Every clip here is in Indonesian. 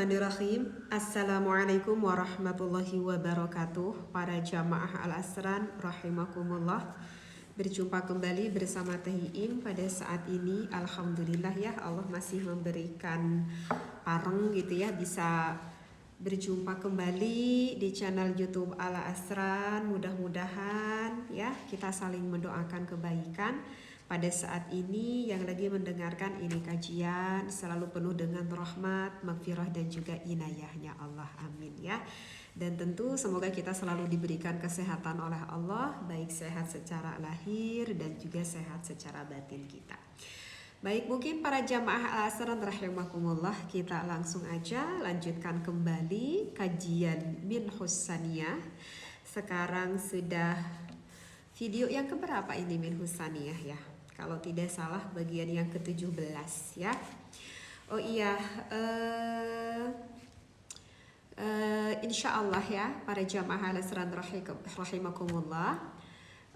Bismillahirrahmanirrahim. Assalamualaikum warahmatullahi wabarakatuh. Para jamaah Al-Asran rahimakumullah. Berjumpa kembali bersama Teh Iim pada saat ini. Alhamdulillah ya, Allah masih memberikan pareng gitu ya, bisa berjumpa kembali di channel YouTube Al-Asran. Mudah-mudahan ya kita saling mendoakan kebaikan. Pada saat ini yang lagi mendengarkan ini kajian selalu penuh dengan rahmat, maghfirah dan juga inayahnya Allah. Amin ya. Dan tentu semoga kita selalu diberikan kesehatan oleh Allah, baik sehat secara lahir dan juga sehat secara batin kita. Baik, mungkin para jamaah Al-Asran rahimakumullah, kita langsung aja lanjutkan kembali kajian Minhus Saniyah. Sekarang sudah video yang keberapa ini Minhus Saniyah ya? Kalau tidak salah bagian yang ke-17 ya. Oh iya, insya Allah ya para jamaah Al-Asran rahimakumullah.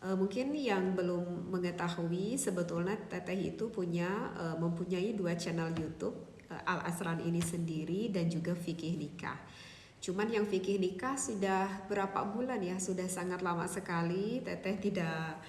Mungkin yang belum mengetahui sebetulnya Teteh itu mempunyai 2 channel YouTube, Al-Asran ini sendiri dan juga Fikih Nikah. Cuman yang Fikih Nikah sudah berapa bulan ya, sudah sangat lama sekali Teteh tidak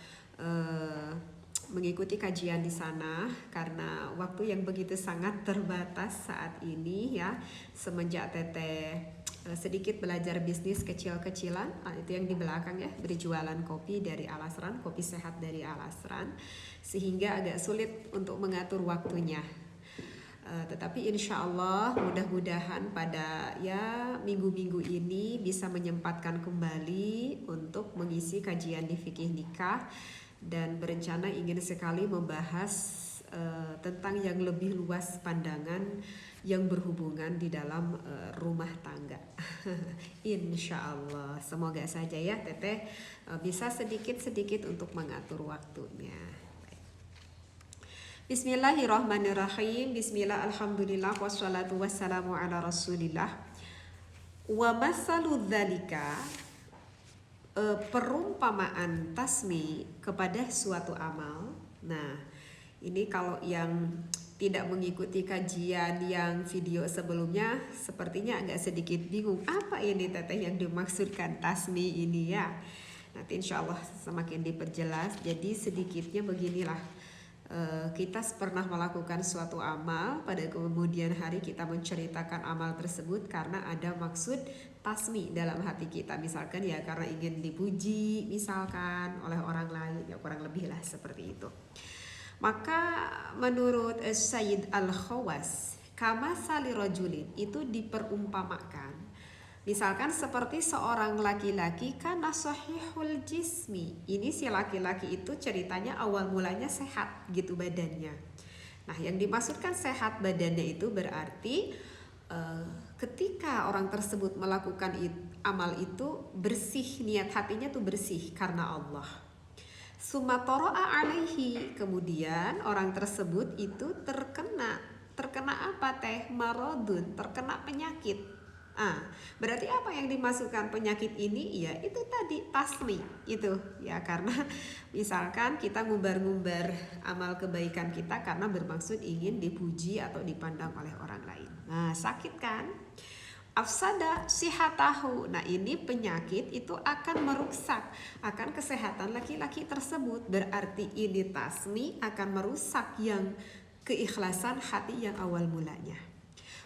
mengikuti kajian di sana karena waktu yang begitu sangat terbatas saat ini ya, semenjak Teteh sedikit belajar bisnis kecil-kecilan, itu yang di belakang ya, berjualan kopi dari Al-Asran, kopi sehat dari Al-Asran, sehingga agak sulit untuk mengatur waktunya. Tetapi insya Allah mudah-mudahan pada ya minggu-minggu ini bisa menyempatkan kembali untuk mengisi kajian di Fikih Nikah, dan berencana ingin sekali membahas tentang yang lebih luas pandangan yang berhubungan di dalam rumah tangga. Insya Allah, semoga saja ya Teteh bisa sedikit-sedikit untuk mengatur waktunya. Bismillahirrahmanirrahim. Bismillah, alhamdulillah, wassalatu wassalamu ala rasulillah. Wa masalu dzalika, perumpamaan tasmi kepada suatu amal. Nah, ini kalau yang tidak mengikuti kajian yang video sebelumnya sepertinya agak sedikit bingung, apa ini Teteh yang dimaksudkan tasmi ini ya. Nanti insya Allah semakin diperjelas. Jadi sedikitnya beginilah, kita pernah melakukan suatu amal, pada kemudian hari kita menceritakan amal tersebut karena ada maksud tasmi dalam hati kita, misalkan ya karena ingin dipuji misalkan oleh orang lain, ya kurang lebih lah seperti itu. Maka menurut Sayyid Al-Khawas, kama sali rajulin, itu diperumpamakan misalkan seperti seorang laki-laki kana sahihul jismi. Ini si laki-laki itu ceritanya awal mulanya sehat gitu badannya. Nah, yang dimaksudkan sehat badannya itu berarti ketika orang tersebut melakukan amal itu bersih, niat hatinya tuh bersih karena Allah. Sumatoro'a alaihi, kemudian orang tersebut itu terkena apa Teh? Marodun, terkena penyakit. Berarti apa yang dimasukkan penyakit ini? Ya itu tadi tasmi itu ya, karena misalkan kita ngumbar-ngumbar amal kebaikan kita karena bermaksud ingin dipuji atau dipandang oleh orang lain. Nah, sakit kan? Afsada sihatahu. Nah, ini penyakit itu akan merusak akan kesehatan laki-laki tersebut. Berarti ini tasmi akan merusak yang keikhlasan hati yang awal mulanya.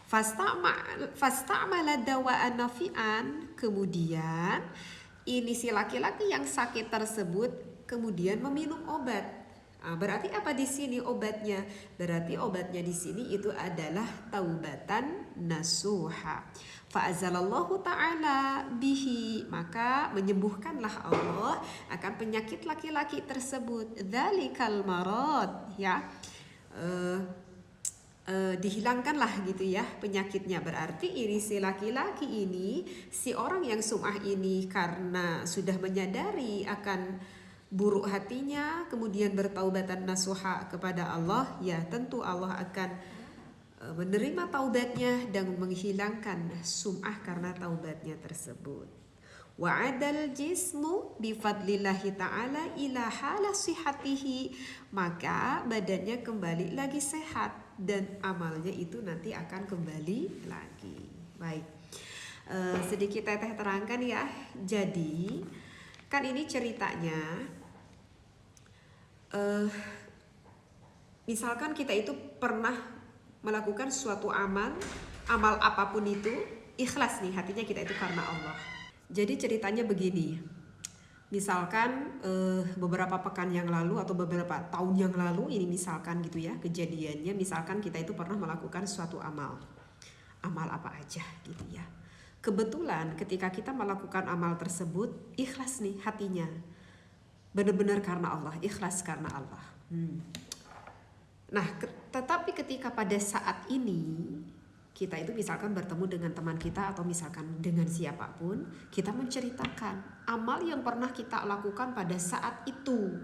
Fasta'mala dawa'an nafi'an, kemudian ini si laki-laki yang sakit tersebut kemudian meminum obat. Berarti apa di sini obatnya? Berarti obatnya di sini itu adalah taubatan nasuha. Fa'azalallahu ta'ala bihi, maka menyembuhkanlah Allah akan penyakit laki-laki tersebut. Dzalikal marad ya. Dihilangkanlah gitu ya penyakitnya. Berarti ini si laki-laki ini, si orang yang sum'ah ini karena sudah menyadari akan buruk hatinya kemudian bertaubatan nasuha kepada Allah, ya tentu Allah akan menerima taubatnya dan menghilangkan sum'ah karena taubatnya tersebut. Wa'adal jismu bifadlillahi ta'ala ila hala sihatihi, maka badannya kembali lagi sehat dan amalnya itu nanti akan kembali lagi. Baik. Sedikit Teteh terangkan ya. Jadi kan ini ceritanya, misalkan kita itu pernah melakukan suatu amal apapun itu, ikhlas nih hatinya kita itu karena Allah. Jadi ceritanya begini, misalkan beberapa pekan yang lalu atau beberapa tahun yang lalu ini misalkan gitu ya kejadiannya, misalkan kita itu pernah melakukan suatu amal apa aja gitu ya. Kebetulan ketika kita melakukan amal tersebut ikhlas nih hatinya, benar-benar karena Allah, ikhlas karena Allah. Nah, tetapi ketika pada saat ini kita itu misalkan bertemu dengan teman kita atau misalkan dengan siapapun, kita menceritakan amal yang pernah kita lakukan pada saat itu,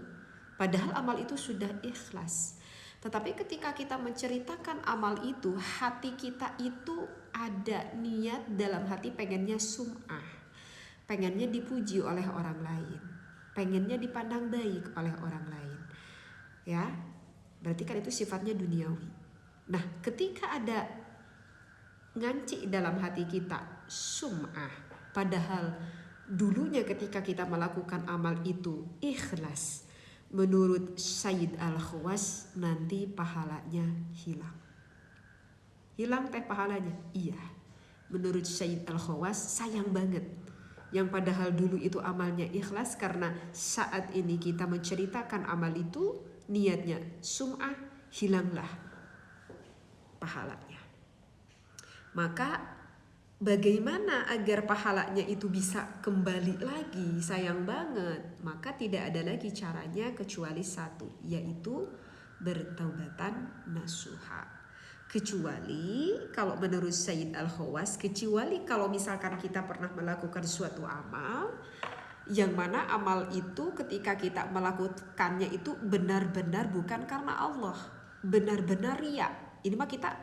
padahal amal itu sudah ikhlas. Tetapi ketika kita menceritakan amal itu, hati kita itu ada niat dalam hati pengennya sum'ah, pengennya dipuji oleh orang lain, pengennya dipandang baik oleh orang lain, ya. Berarti kan itu sifatnya duniawi. Nah, ketika ada nganci dalam hati kita sum'ah, padahal dulunya ketika kita melakukan amal itu ikhlas, menurut Sayyid Al-Khawas nanti pahalanya hilang. Hilang teh pahalanya? Iya. Menurut Sayyid Al-Khawas sayang banget. Yang padahal dulu itu amalnya ikhlas, karena saat ini kita menceritakan amal itu niatnya sum'ah, hilanglah pahalanya. Maka bagaimana agar pahalanya itu bisa kembali lagi? Sayang banget. Maka tidak ada lagi caranya kecuali satu, yaitu bertaubatan nasuha. Kecuali kalau menurut Sayyid Al-Khawas, kecuali kalau misalkan kita pernah melakukan suatu amal, yang mana amal itu ketika kita melakukannya itu benar-benar bukan karena Allah, benar-benar riya. Ini mah kita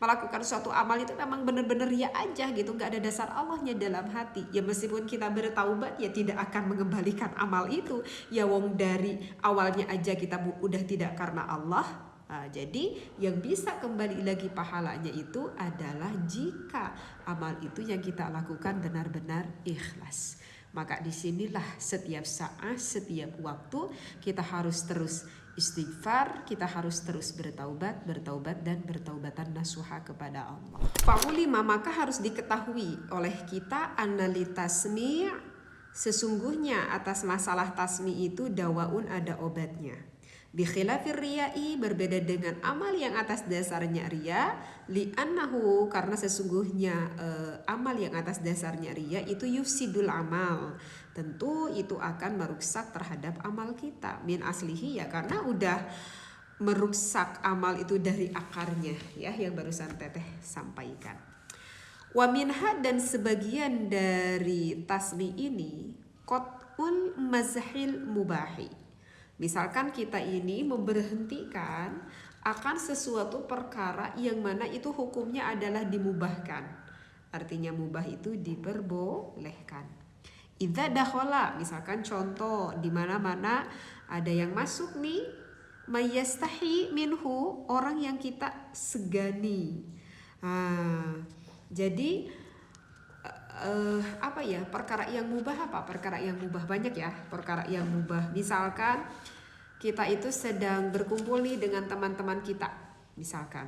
melakukan suatu amal itu memang benar-benar ria aja gitu, nggak ada dasar Allahnya dalam hati. Ya meskipun kita bertaubat ya tidak akan mengembalikan amal itu. Ya wong dari awalnya aja kita udah tidak karena Allah. Nah, jadi yang bisa kembali lagi pahalanya itu adalah jika amal itu yang kita lakukan benar-benar ikhlas. Maka disinilah setiap saat, setiap waktu kita harus terus istighfar, kita harus terus bertaubat dan bertaubatan nasuha kepada Allah. Fa'ulima, maka harus diketahui oleh kita anali tasmi', sesungguhnya atas masalah tasmi' itu dawaun, ada obatnya. Bikhilafir riya'i, berbeda dengan amal yang atas dasarnya riya, li'annahu, karena sesungguhnya amal yang atas dasarnya riya itu yufsidul amal, tentu itu akan merusak terhadap amal kita min aslihi, ya karena udah merusak amal itu dari akarnya, ya yang barusan Teteh sampaikan. Wa minha, dan sebagian dari tasmi ini qat'ul mazhil mubahi. Misalkan kita ini memberhentikan akan sesuatu perkara yang mana itu hukumnya adalah dimubahkan. Artinya mubah itu diperbolehkan. Idza dakhala, misalkan contoh di mana-mana ada yang masuk nih, mayastahi minhu, orang yang kita segani. Jadi apa ya, perkara yang mubah apa? Perkara yang mubah banyak ya, perkara yang mubah. Misalkan kita itu sedang berkumpul nih dengan teman-teman kita, misalkan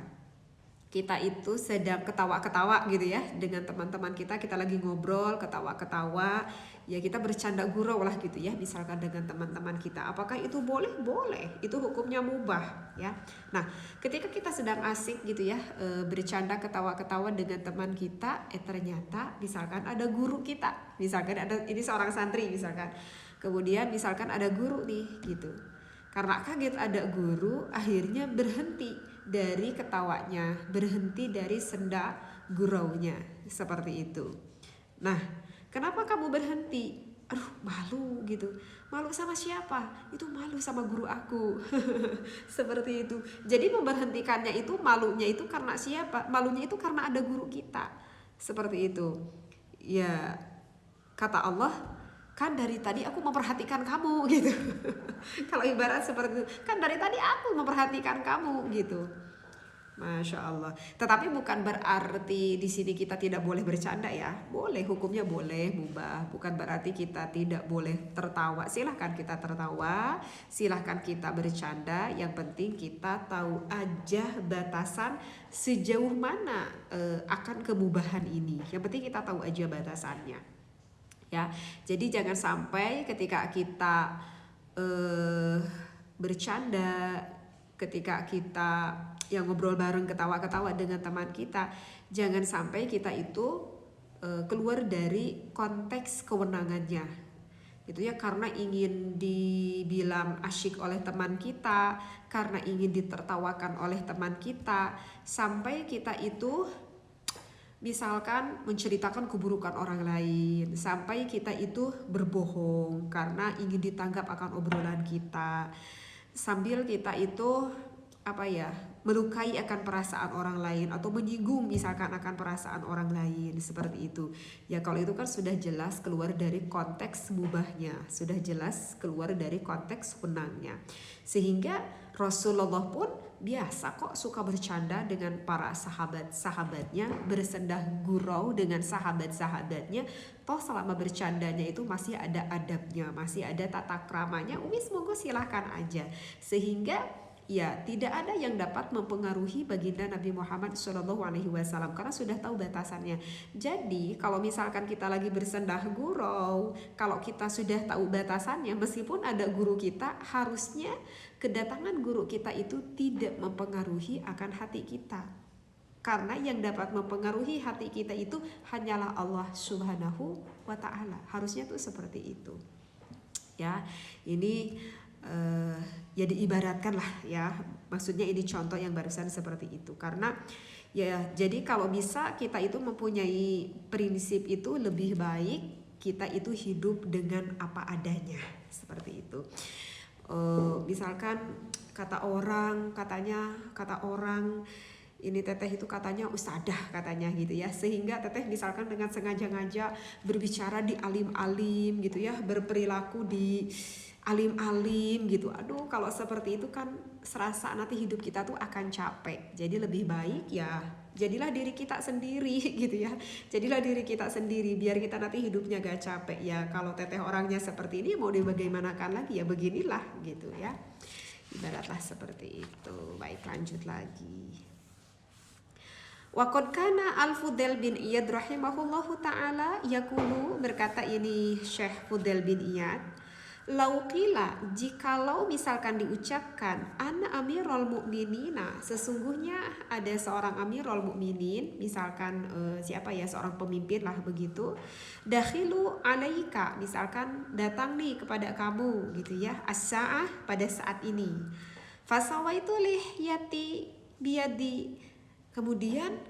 kita itu sedang ketawa-ketawa gitu ya dengan teman-teman kita lagi ngobrol, ketawa-ketawa, ya kita bercanda gurau lah gitu ya, misalkan dengan teman-teman kita. Apakah itu boleh? Boleh, itu hukumnya mubah ya. Nah, ketika kita sedang asik gitu ya, bercanda ketawa-ketawa dengan teman kita, ternyata misalkan ada guru kita, misalkan ada, ini seorang santri misalkan, kemudian misalkan ada guru nih gitu. Karena kaget ada guru, akhirnya berhenti dari ketawanya, berhenti dari senda guraunya, seperti itu. Nah, kenapa kamu berhenti? Aduh, malu gitu. Malu sama siapa? Itu malu sama guru aku. Seperti itu. Jadi memberhentikannya itu, malunya itu karena siapa? Malunya itu karena ada guru kita. Seperti itu. Ya, kata Allah, kan dari tadi aku memperhatikan kamu gitu. Kalau ibarat seperti itu, kan dari tadi aku memperhatikan kamu gitu. Masya Allah. Tetapi bukan berarti di sini kita tidak boleh bercanda ya. Boleh, hukumnya boleh mubah. Bukan berarti kita tidak boleh tertawa. Silahkan kita tertawa, silahkan kita bercanda. Yang penting kita tahu aja batasan sejauh mana akan kemubahan ini. Yang penting kita tahu aja batasannya. Ya, jadi jangan sampai ketika kita bercanda, ketika kita yang ngobrol bareng ketawa-ketawa dengan teman kita, jangan sampai kita itu keluar dari konteks kewenangannya gitu ya, karena ingin dibilang asyik oleh teman kita, karena ingin ditertawakan oleh teman kita, sampai kita itu misalkan menceritakan keburukan orang lain, sampai kita itu berbohong karena ingin ditanggap akan obrolan kita, sambil kita itu melukai akan perasaan orang lain atau menyinggung misalkan akan perasaan orang lain, seperti itu ya. Kalau itu kan sudah jelas keluar dari konteks mubahnya, sudah jelas keluar dari konteks wenangnya, sehingga Rasulullah pun biasa kok suka bercanda dengan para sahabat-sahabatnya, bersendah gurau dengan sahabat-sahabatnya. Toh selama bercandanya itu masih ada adabnya, masih ada tata kramanya, monggo silahkan aja. Sehingga ya tidak ada yang dapat mempengaruhi baginda Nabi Muhammad SAW karena sudah tahu batasannya. Jadi kalau misalkan kita lagi bersendah gurau, kalau kita sudah tahu batasannya, meskipun ada guru kita, harusnya kedatangan guru kita itu tidak mempengaruhi akan hati kita. Karena yang dapat mempengaruhi hati kita itu hanyalah Allah Subhanahu wa Ta'ala. Harusnya tuh seperti itu. Ya, ini ya diibaratkan lah ya, maksudnya ini contoh yang barusan seperti itu. Karena ya jadi kalau bisa kita itu mempunyai prinsip itu, lebih baik kita itu hidup dengan apa adanya, seperti itu. Misalkan kata orang ini teteh itu katanya ustadzah katanya gitu ya, sehingga teteh misalkan dengan sengaja-ngaja berbicara di alim-alim gitu ya, berperilaku di alim-alim gitu. Aduh, kalau seperti itu kan serasa nanti hidup kita tuh akan capek. Jadi lebih baik ya jadilah diri kita sendiri gitu ya. Jadilah diri kita sendiri biar kita nanti hidupnya gak capek ya. Kalau teteh orangnya seperti ini, mau dibagaimanakan lagi ya, beginilah gitu ya. Ibaratlah seperti itu. Baik, lanjut lagi. Wa qad kana Al-Fudail bin Iyad rahimahullahu ta'ala yaqulu, berkata ini Syekh Fudail bin Iyad, lauqila, jikalau misalkan diucapkan, ana amirul mu'minina, sesungguhnya ada seorang amirul mu'minin, misalkan siapa ya, seorang pemimpin lah begitu, dakhilu alaika, misalkan datang nih kepada kamu gitu ya, as-sa'ah, pada saat ini, fasawaitu lihyati biyadi, kemudian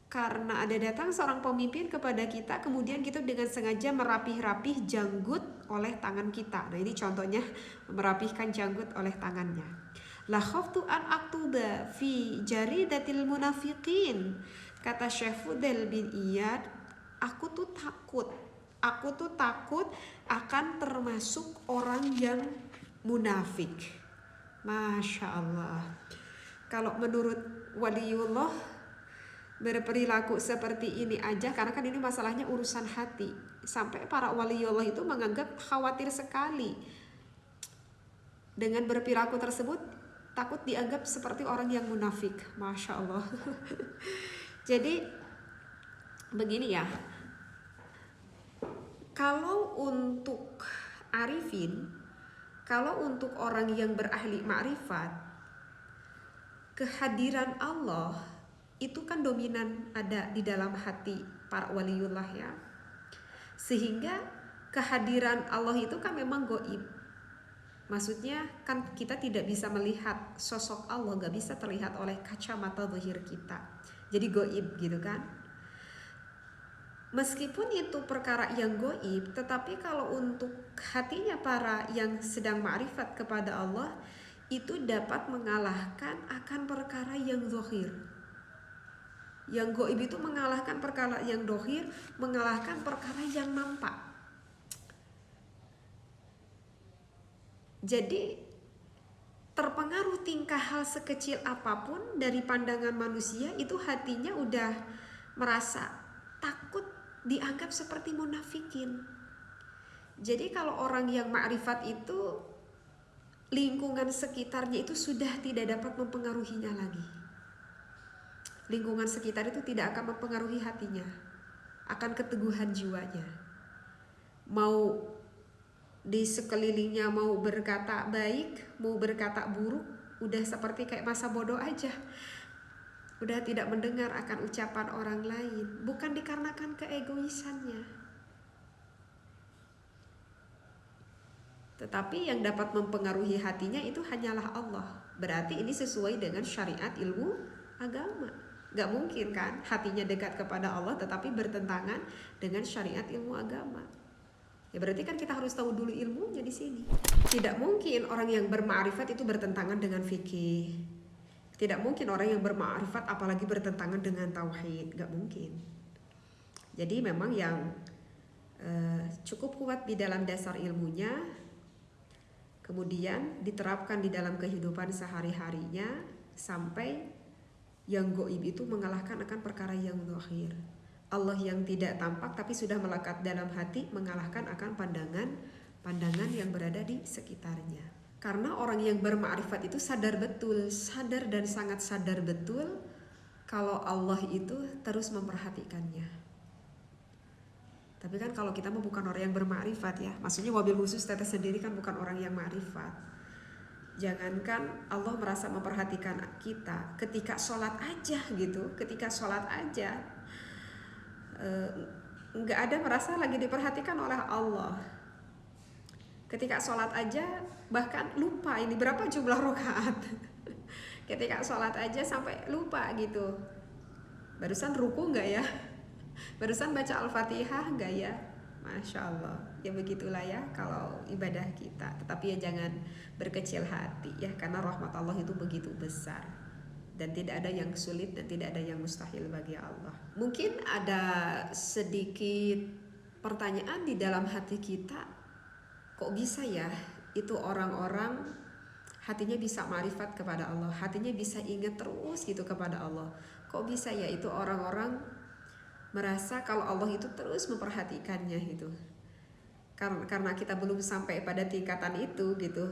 karena ada datang seorang pemimpin kepada kita, kemudian kita dengan sengaja merapih-rapih janggut oleh tangan kita. Nah ini contohnya merapihkan janggut oleh tangannya. La khaftu an aktuba fi jaridatil munafiqin. Kata Syekh Fudail bin Iyad, aku tuh takut akan termasuk orang yang munafik. Masya Allah. Kalau menurut waliullah berperilaku seperti ini aja, karena kan ini masalahnya urusan hati, sampai para waliullah itu menganggap khawatir sekali dengan berperilaku tersebut, takut dianggap seperti orang yang munafik. Masya Allah. Jadi begini ya, kalau untuk arifin, kalau untuk orang yang berahli ma'rifat, kehadiran Allah itu kan dominan ada di dalam hati para waliullah ya. Sehingga kehadiran Allah itu kan memang goib. Maksudnya kan kita tidak bisa melihat sosok Allah, gak bisa terlihat oleh kacamata zahir kita. Jadi goib gitu kan. Meskipun itu perkara yang goib, tetapi kalau untuk hatinya para yang sedang ma'rifat kepada Allah, itu dapat mengalahkan akan perkara yang zahir. Yang goib itu mengalahkan perkara yang dohir, mengalahkan perkara yang nampak. Jadi terpengaruh tingkah hal sekecil apapun dari pandangan manusia, itu hatinya udah merasa takut dianggap seperti munafikin. Jadi kalau orang yang ma'rifat itu, lingkungan sekitarnya itu sudah tidak dapat mempengaruhinya lagi. Lingkungan sekitar itu tidak akan mempengaruhi hatinya, akan keteguhan jiwanya. Mau di sekelilingnya mau berkata baik, mau berkata buruk, udah seperti kayak masa bodoh aja. Udah tidak mendengar akan ucapan orang lain, bukan dikarenakan keegoisannya, tetapi yang dapat mempengaruhi hatinya itu hanyalah Allah. Berarti ini sesuai dengan syariat ilmu agama. Gak mungkin kan hatinya dekat kepada Allah tetapi bertentangan dengan syariat ilmu agama. Ya berarti kan kita harus tahu dulu ilmunya di sini. Tidak mungkin orang yang berma'rifat itu bertentangan dengan fikih. Tidak mungkin orang yang berma'rifat apalagi bertentangan dengan tauhid. Gak mungkin. Jadi memang yang cukup kuat di dalam dasar ilmunya, kemudian diterapkan di dalam kehidupan sehari-harinya, sampai yang goib itu mengalahkan akan perkara yang zahir. Allah yang tidak tampak tapi sudah melekat dalam hati mengalahkan akan pandangan yang berada di sekitarnya. Karena orang yang berma'rifat itu sadar betul, sadar dan sangat sadar betul kalau Allah itu terus memperhatikannya. Tapi kan kalau kita mah bukan orang yang bermakrifat ya. Maksudnya wabil khusus tetes sendiri kan bukan orang yang makrifat. Jangankan Allah merasa memperhatikan kita ketika sholat aja gitu. Ketika sholat aja nggak ada merasa lagi diperhatikan oleh Allah. Ketika sholat aja bahkan lupa ini berapa jumlah rakaat. Ketika sholat aja sampai lupa gitu. Barusan ruku nggak ya? Barusan baca Al-Fatihah enggak ya? Masya Allah. Ya begitulah ya kalau ibadah kita. Tetapi ya jangan berkecil hati ya, karena rahmat Allah itu begitu besar. Dan tidak ada yang sulit dan tidak ada yang mustahil bagi Allah. Mungkin ada sedikit pertanyaan di dalam hati kita. Kok bisa ya itu orang-orang hatinya bisa ma'rifat kepada Allah, hatinya bisa ingat terus gitu kepada Allah. Kok bisa ya itu orang-orang merasa kalau Allah itu terus memperhatikannya gitu. Karena kita belum sampai pada tingkatan itu gitu.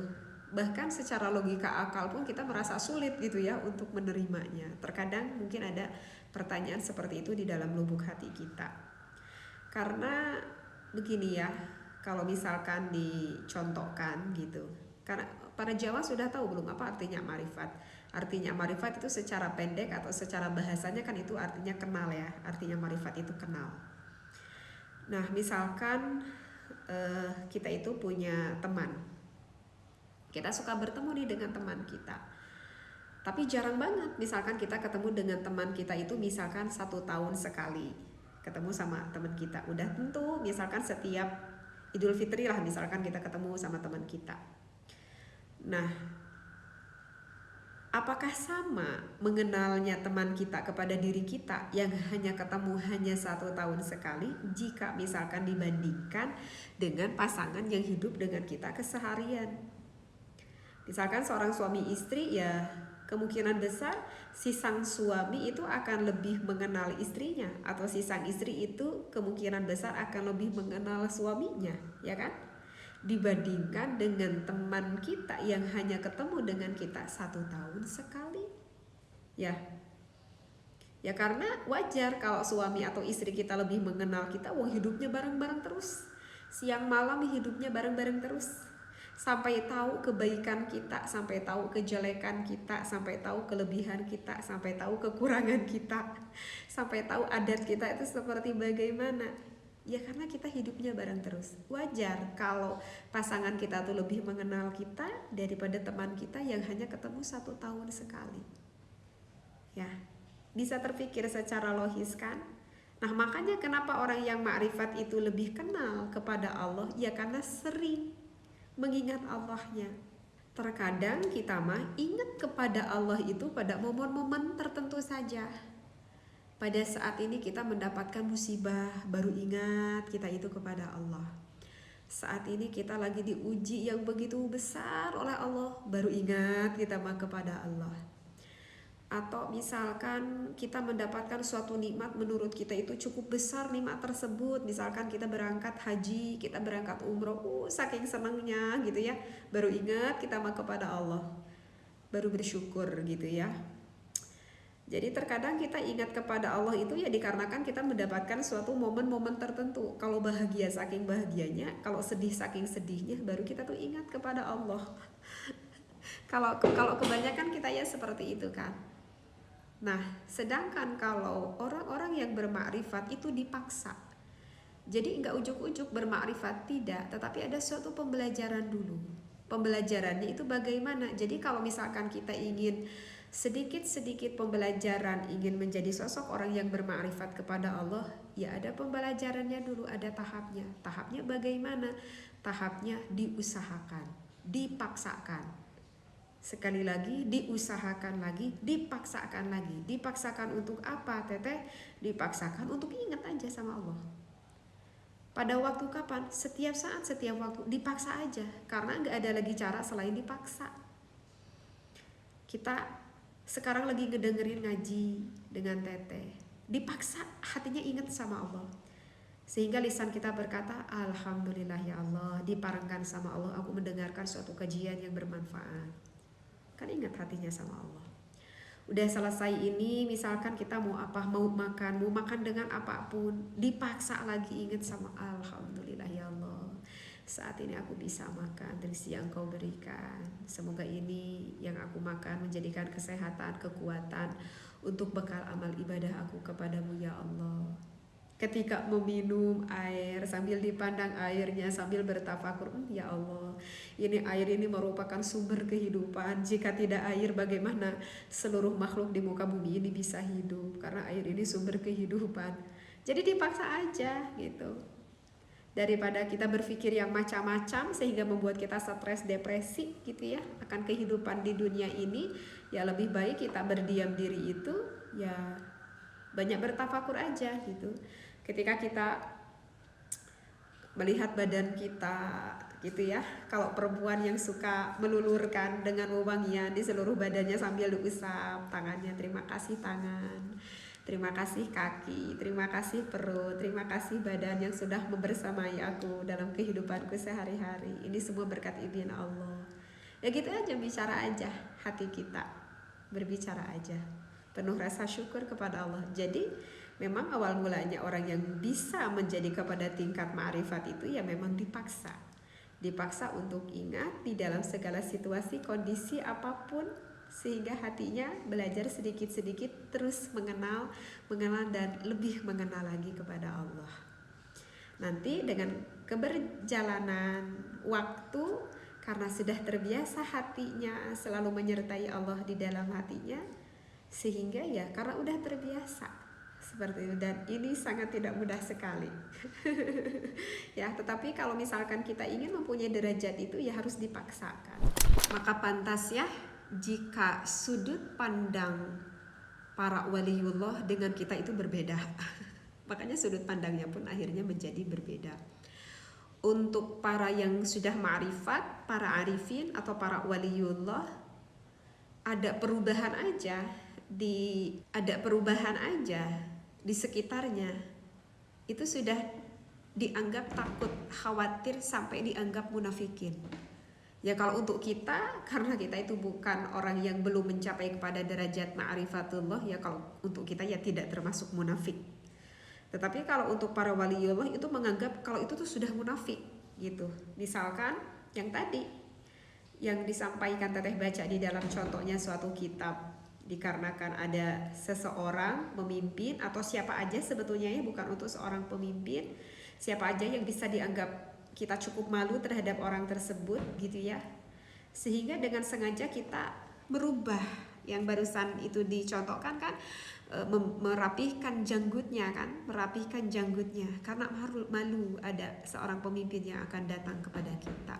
Bahkan secara logika akal pun kita merasa sulit gitu ya untuk menerimanya. Terkadang mungkin ada pertanyaan seperti itu di dalam lubuk hati kita. Karena begini ya, kalau misalkan dicontohkan gitu. Karena para Jawa sudah tahu belum apa artinya ma'rifat. Artinya ma'rifat itu secara pendek atau secara bahasanya kan itu artinya kenal ya. Artinya ma'rifat itu kenal. Nah misalkan kita itu punya teman. Kita suka bertemu nih dengan teman kita. Tapi jarang banget misalkan kita ketemu dengan teman kita itu misalkan 1 tahun sekali. Ketemu sama teman kita. Udah tentu misalkan setiap Idul Fitri lah misalkan kita ketemu sama teman kita. Nah, apakah sama mengenalnya teman kita kepada diri kita yang hanya ketemu hanya 1 tahun sekali jika misalkan dibandingkan dengan pasangan yang hidup dengan kita keseharian? Misalkan seorang suami istri ya kemungkinan besar si sang suami itu akan lebih mengenal istrinya, atau si sang istri itu kemungkinan besar akan lebih mengenal suaminya, ya kan? Dibandingkan dengan teman kita yang hanya ketemu dengan kita 1 tahun sekali. Ya karena wajar kalau suami atau istri kita lebih mengenal kita, wah hidupnya bareng-bareng terus. Siang malam hidupnya bareng-bareng terus. Sampai tahu kebaikan kita, sampai tahu kejelekan kita, sampai tahu kelebihan kita, sampai tahu kekurangan kita, sampai tahu adat kita itu seperti bagaimana. Ya karena kita hidupnya bareng terus. Wajar kalau pasangan kita tuh lebih mengenal kita daripada teman kita yang hanya ketemu 1 tahun sekali. Ya, bisa terpikir secara logis kan? Nah makanya kenapa orang yang ma'rifat itu lebih kenal kepada Allah? Ya karena sering mengingat Allahnya. Terkadang kita mah ingat kepada Allah itu pada momen-momen tertentu saja. Pada saat ini kita mendapatkan musibah, baru ingat kita itu kepada Allah. Saat ini kita lagi diuji yang begitu besar oleh Allah, baru ingat kita mah kepada Allah. Atau misalkan kita mendapatkan suatu nikmat menurut kita itu cukup besar nikmat tersebut, misalkan kita berangkat haji, kita berangkat umroh, saking senangnya gitu ya, baru ingat kita mah kepada Allah, baru bersyukur gitu ya. Jadi terkadang kita ingat kepada Allah itu ya dikarenakan kita mendapatkan suatu momen-momen tertentu. Kalau bahagia saking bahagianya, kalau sedih saking sedihnya, baru kita tuh ingat kepada Allah. Kalau kebanyakan kita ya seperti itu kan. Nah, sedangkan kalau orang-orang yang bermakrifat itu dipaksa. Jadi enggak ujuk-ujuk bermakrifat, tidak, tetapi ada suatu pembelajaran dulu. Pembelajarannya itu bagaimana? Jadi kalau misalkan kita ingin sedikit-sedikit pembelajaran, ingin menjadi sosok orang yang bermakrifat kepada Allah, ya ada pembelajarannya dulu, ada tahapnya. Tahapnya bagaimana? Tahapnya diusahakan, dipaksakan. Sekali lagi, diusahakan lagi, dipaksakan lagi. Dipaksakan untuk apa, Teteh? Dipaksakan untuk ingat aja sama Allah. Pada waktu kapan? Setiap saat, setiap waktu, dipaksa aja. Karena nggak ada lagi cara selain dipaksa. Kita sekarang lagi ngedengerin ngaji dengan Teteh, dipaksa hatinya ingat sama Allah, sehingga lisan kita berkata alhamdulillah ya Allah, diparengkan sama Allah aku mendengarkan suatu kajian yang bermanfaat. Kan ingat hatinya sama Allah. Udah selesai ini, misalkan kita mau apa, mau makan dengan apapun, dipaksa lagi ingat sama alhamdulillah ya Allah, saat ini aku bisa makan rezeki yang Kau berikan. Semoga ini yang aku makan menjadikan kesehatan, kekuatan untuk bekal amal ibadah aku kepadamu ya Allah. Ketika meminum air sambil dipandang airnya, sambil bertafakur, ya Allah, ini air ini merupakan sumber kehidupan. Jika tidak air, bagaimana seluruh makhluk di muka bumi ini bisa hidup? Karena air ini sumber kehidupan. Jadi dipaksa aja gitu. Daripada kita berpikir yang macam-macam sehingga membuat kita stres, depresi gitu ya akan kehidupan di dunia ini, ya lebih baik kita berdiam diri itu ya banyak bertafakur aja gitu. Ketika kita melihat badan kita gitu ya, kalau perempuan yang suka melulurkan dengan wewangian di seluruh badannya sambil diusap tangannya, terima kasih tangan, terima kasih kaki, terima kasih perut, terima kasih badan yang sudah membersamai aku dalam kehidupanku sehari-hari. Ini semua berkat izin Allah. Ya gitu aja, bicara aja hati kita, berbicara aja, penuh rasa syukur kepada Allah. Jadi memang awal mulanya orang yang bisa menjadi kepada tingkat ma'rifat itu ya memang dipaksa. Dipaksa untuk ingat di dalam segala situasi, kondisi apapun, sehingga hatinya belajar sedikit-sedikit terus mengenal dan lebih mengenal lagi kepada Allah. Nanti dengan keberjalanan waktu, karena sudah terbiasa hatinya selalu menyertai Allah di dalam hatinya, sehingga ya karena udah terbiasa seperti itu, dan ini sangat tidak mudah sekali. Ya, tetapi kalau misalkan kita ingin mempunyai derajat itu ya harus dipaksakan. Maka pantas ya jika sudut pandang para waliullah dengan kita itu berbeda. Makanya sudut pandangnya pun akhirnya menjadi berbeda. Untuk para yang sudah ma'rifat, para arifin atau para waliullah, ada perubahan aja di sekitarnya, itu sudah dianggap takut, khawatir, sampai dianggap munafikin. Ya kalau untuk kita, karena kita itu bukan orang yang belum mencapai kepada derajat ma'rifatullah, ya kalau untuk kita ya tidak termasuk munafik. Tetapi kalau untuk para waliullah itu menganggap kalau itu tuh sudah munafik gitu. Misalkan yang tadi yang disampaikan Teteh baca di dalam contohnya suatu kitab, dikarenakan ada seseorang memimpin atau siapa aja sebetulnya ya, bukan untuk seorang pemimpin, siapa aja yang bisa dianggap kita cukup malu terhadap orang tersebut gitu ya, sehingga dengan sengaja kita merubah yang barusan itu dicontohkan kan, merapihkan janggutnya karena malu ada seorang pemimpin yang akan datang kepada kita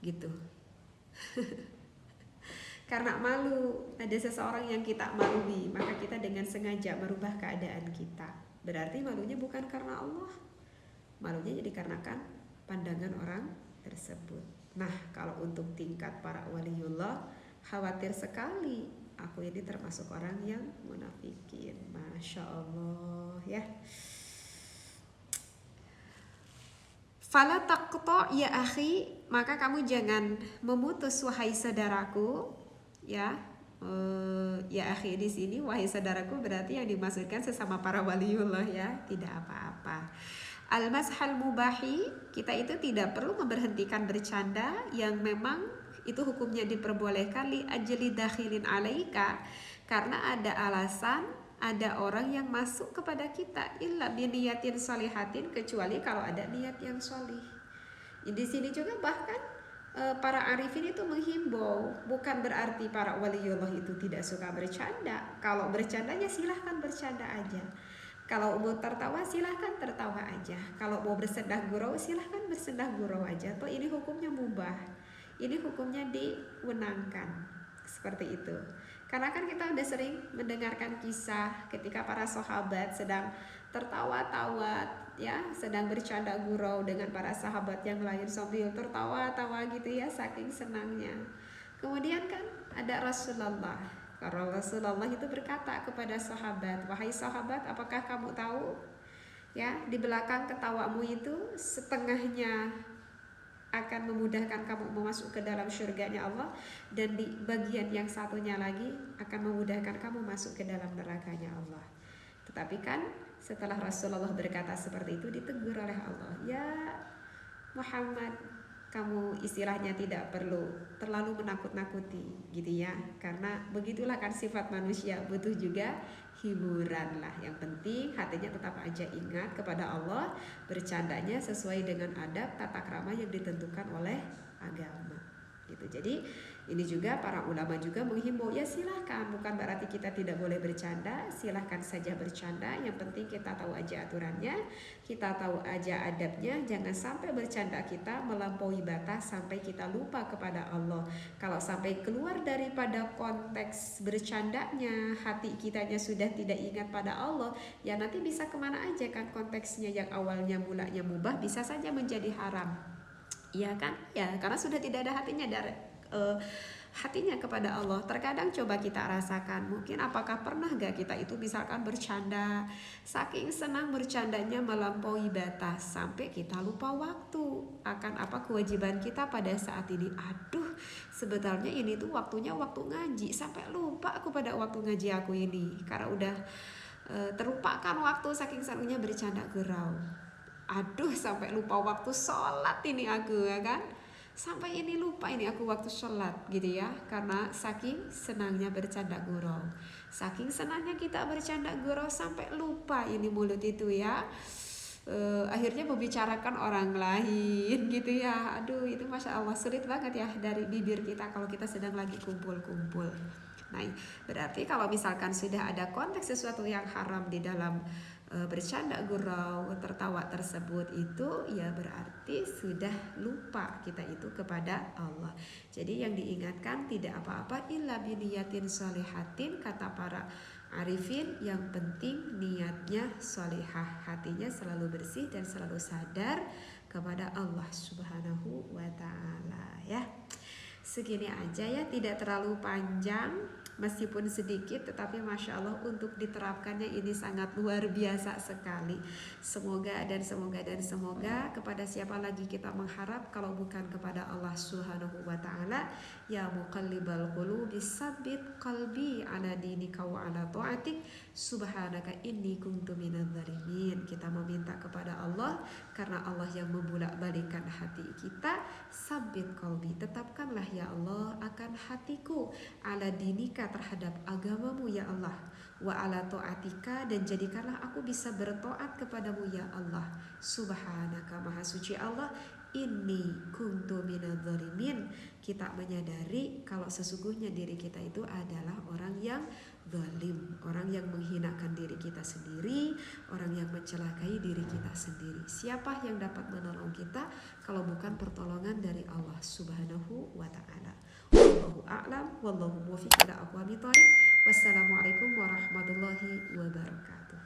gitu. Karena malu ada seseorang yang kita malui, maka kita dengan sengaja merubah keadaan kita. Berarti malunya bukan karena Allah, malunya jadi dikarenakan pandangan orang tersebut. Nah, kalau untuk tingkat para waliullah, khawatir sekali aku ini termasuk orang yang munafikin. Masya Allah ya. Fala taqta ya akhi, maka kamu jangan memutus wahai saudaraku ya. Ya akhi di sini wahai saudaraku berarti yang dimaksudkan sesama para waliullah ya, tidak apa-apa. Al-mashal mubahi, kita itu tidak perlu memberhentikan bercanda yang memang itu hukumnya diperbolehkan li ajli dakhilin alaika, karena ada alasan, ada orang yang masuk kepada kita, illa biniyatin solihatin, kecuali kalau ada niat yang solih. Di sini juga bahkan para arifin itu menghimbau, bukan berarti para waliullah itu tidak suka bercanda. Kalau bercandanya silahkan bercanda aja. Kalau mau tertawa silahkan tertawa aja. Kalau mau bersendah gurau silahkan bersendah gurau aja. Toh ini hukumnya mubah. Ini hukumnya diwenangkan. Seperti itu. Karena kan kita udah sering mendengarkan kisah ketika para sahabat sedang tertawa-tawa ya, sedang bercanda gurau dengan para sahabat yang lain sambil tertawa-tawa gitu ya, saking senangnya. Kemudian kan ada Rasulullah. Karena Rasulullah itu berkata kepada sahabat, wahai sahabat, apakah kamu tahu ya, di belakang ketawamu itu setengahnya akan memudahkan kamu masuk ke dalam surganya Allah, dan di bagian yang satunya lagi akan memudahkan kamu masuk ke dalam nerakanya Allah. Tetapi kan setelah Rasulullah berkata seperti itu, ditegur oleh Allah, ya Muhammad, kamu istilahnya tidak perlu terlalu menakut-nakuti gitu ya, karena begitulah kan sifat manusia, butuh juga hiburan lah. Yang penting hatinya tetap aja ingat kepada Allah, bercandanya sesuai dengan adab tata krama yang ditentukan oleh agama gitu. Jadi ini juga para ulama juga menghimbau, ya silahkan, bukan berarti kita tidak boleh bercanda, silahkan saja bercanda, yang penting kita tahu aja aturannya, kita tahu aja adabnya, jangan sampai bercanda kita melampaui batas sampai kita lupa kepada Allah. Kalau sampai keluar daripada konteks bercandanya, hati kitanya sudah tidak ingat pada Allah, ya nanti bisa kemana aja kan, konteksnya yang awalnya mulanya mubah bisa saja menjadi haram. Iya kan? Ya, karena sudah tidak ada hatinya hatinya kepada Allah. Terkadang coba kita rasakan, mungkin apakah pernah gak kita itu misalkan bercanda, saking senang bercandanya melampaui batas sampai kita lupa waktu akan apa kewajiban kita pada saat ini. Aduh, sebetulnya ini tuh waktunya waktu ngaji, sampai lupa aku pada waktu ngaji aku ini karena udah terlupakan waktu saking senangnya bercanda gurau. Aduh, sampai lupa waktu sholat ini aku ya kan, sampai ini lupa ini aku waktu sholat gitu ya, karena saking senangnya bercanda gurau. Saking senangnya kita bercanda gurau sampai lupa ini mulut itu ya, akhirnya membicarakan orang lain gitu ya. Aduh, itu Masya Allah sulit banget ya dari bibir kita kalau kita sedang lagi kumpul-kumpul. Nah, berarti kalau misalkan sudah ada konteks sesuatu yang haram di dalam bercanda gurau, tertawa tersebut, itu ya berarti sudah lupa kita itu kepada Allah. Jadi yang diingatkan tidak apa-apa illa biniyatin sholihatin, kata para arifin, yang penting niatnya sholihah, hatinya selalu bersih dan selalu sadar kepada Allah Subhanahu wa ta'ala ya. Segini aja ya, tidak terlalu panjang, meskipun sedikit tetapi Masya Allah untuk diterapkannya ini sangat luar biasa sekali. Semoga kepada siapa lagi kita mengharap kalau bukan kepada Allah Subhanahu wa ta'ala. Ya muqallibal qulubi sabbit qalbi ala dinika wa ala ta'atik, subhanaka inni kuntu minadz zalimin. Kita meminta kepada Allah karena Allah yang membolak-balikkan hati kita. Sabbit qalbi, tetapkanlah ya Allah akan hatiku, ala dinika, terhadap agamamu ya Allah, wa ala ta'atika, dan jadikanlah aku bisa bertoat kepadamu ya Allah. Subhanaka, maha suci Allah, inni kuntu minadz zalimin. Kita menyadari kalau sesungguhnya diri kita itu adalah orang yang zalim, orang yang menghinakan diri kita sendiri, orang yang mencelakai diri kita sendiri. Siapa yang dapat menolong kita kalau bukan pertolongan dari Allah Subhanahu wa ta'ala. Wallahu a'lam, wallahu muwaffiq ila aqwamit thoriq. Wassalamualaikum warahmatullahi wabarakatuh.